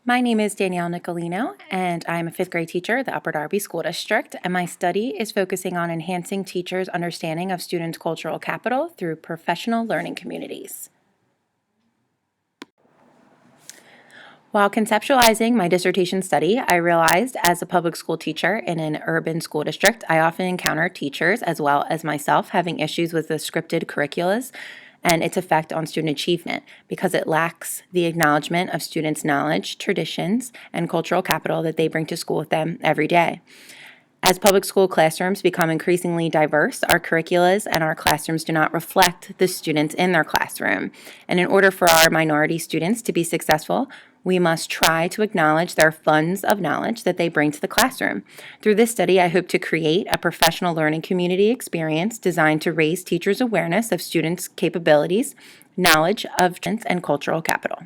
My name is Danielle Nicolino, and I'm a fifth grade teacher at the Upper Darby School District, and my study is focusing on enhancing teachers' understanding of students' cultural capital through professional learning communities. While conceptualizing my dissertation study, I realized as a public school teacher in an urban school district, I often encounter teachers as well as myself having issues with the scripted curriculums and its effect on student achievement because it lacks the acknowledgement of students' knowledge, traditions, and cultural capital that they bring to school with them every day. As public school classrooms become increasingly diverse, our curriculums and our classrooms do not reflect the students in their classroom. And in order for our minority students to be successful, we must try to acknowledge their funds of knowledge that they bring to the classroom. Through this study, I hope to create a professional learning community experience designed to raise teachers' awareness of students' capabilities, knowledge of trends, and cultural capital.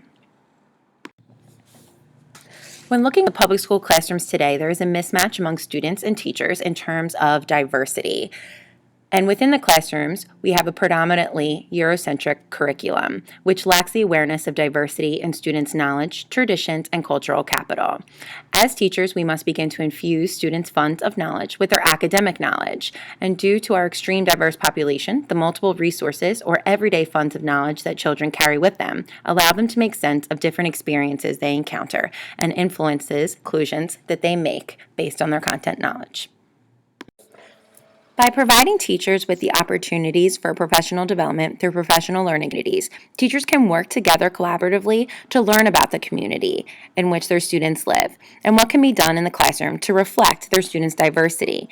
When looking at public school classrooms today, there is a mismatch among students and teachers in terms of diversity. And within the classrooms, we have a predominantly Eurocentric curriculum, which lacks the awareness of diversity in students' knowledge, traditions, and cultural capital. As teachers, we must begin to infuse students' funds of knowledge with their academic knowledge. And due to our extreme diverse population, the multiple resources or everyday funds of knowledge that children carry with them allow them to make sense of different experiences they encounter and influences, conclusions that they make based on their content knowledge. By providing teachers with the opportunities for professional development through professional learning communities, teachers can work together collaboratively to learn about the community in which their students live and what can be done in the classroom to reflect their students' diversity.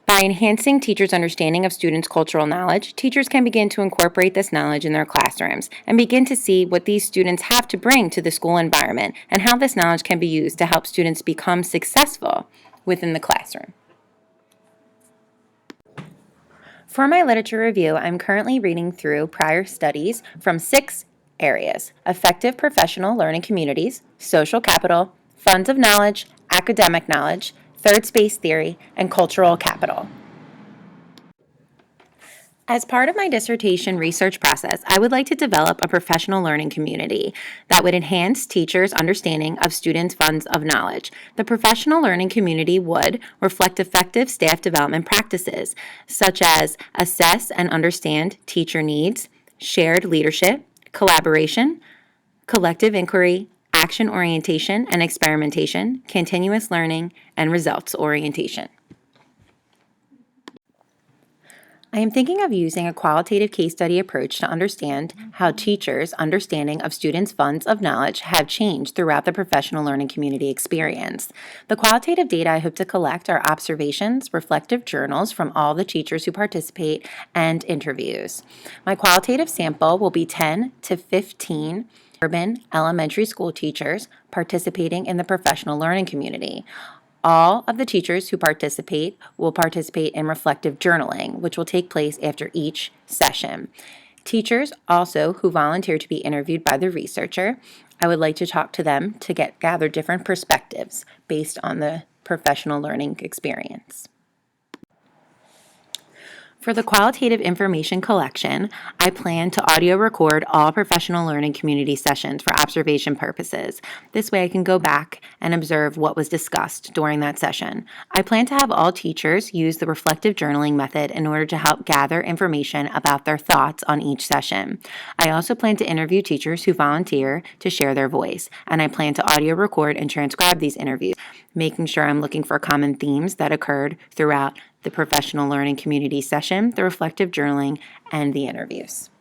By enhancing teachers' understanding of students' cultural knowledge, teachers can begin to incorporate this knowledge in their classrooms and begin to see what these students have to bring to the school environment and how this knowledge can be used to help students become successful within the classroom. For my literature review, I'm currently reading through prior studies from 6 areas: effective professional learning communities, social capital, funds of knowledge, academic knowledge, third space theory, and cultural capital. As part of my dissertation research process, I would like to develop a professional learning community that would enhance teachers' understanding of students' funds of knowledge. The professional learning community would reflect effective staff development practices, such as assess and understand teacher needs, shared leadership, collaboration, collective inquiry, action orientation and experimentation, continuous learning, and results orientation. I am thinking of using a qualitative case study approach to understand how teachers' understanding of students' funds of knowledge have changed throughout the professional learning community experience. The qualitative data I hope to collect are observations, reflective journals from all the teachers who participate, and interviews. My qualitative sample will be 10 to 15 urban elementary school teachers participating in the professional learning community. All of the teachers who participate will participate in reflective journaling, which will take place after each session. Teachers also who volunteer to be interviewed by the researcher, I would like to talk to them to gather different perspectives based on the professional learning experience. For the qualitative information collection, I plan to audio record all professional learning community sessions for observation purposes. This way I can go back and observe what was discussed during that session. I plan to have all teachers use the reflective journaling method in order to help gather information about their thoughts on each session. I also plan to interview teachers who volunteer to share their voice, and I plan to audio record and transcribe these interviews, making sure I'm looking for common themes that occurred throughout the professional learning community session, the reflective journaling, and the interviews.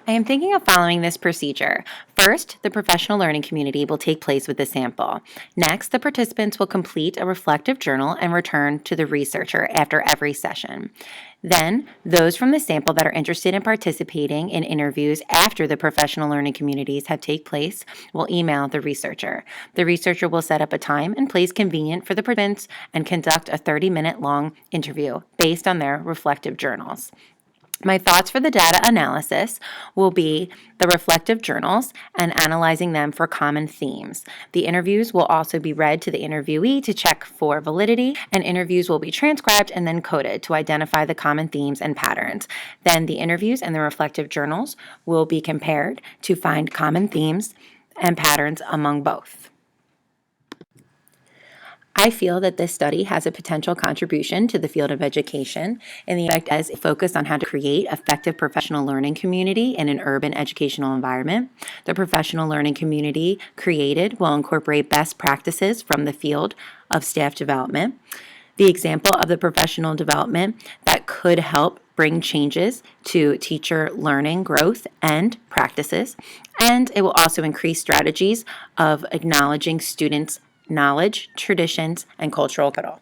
I am thinking of following this procedure. First, the professional learning community will take place with the sample. Next, the participants will complete a reflective journal and return to the researcher after every session. Then, those from the sample that are interested in participating in interviews after the professional learning communities have taken place will email the researcher. The researcher will set up a time and place convenient for the participants and conduct a 30-minute long interview based on their reflective journals. My thoughts for the data analysis will be the reflective journals and analyzing them for common themes. The interviews will also be read to the interviewee to check for validity, and interviews will be transcribed and then coded to identify the common themes and patterns. Then the interviews and the reflective journals will be compared to find common themes and patterns among both. I feel that this study has a potential contribution to the field of education in the effect as it focused on how to create effective professional learning community in an urban educational environment. The professional learning community created will incorporate best practices from the field of staff development. The example of the professional development that could help bring changes to teacher learning, growth, and practices. And it will also increase strategies of acknowledging students' knowledge, traditions, and cultural capital.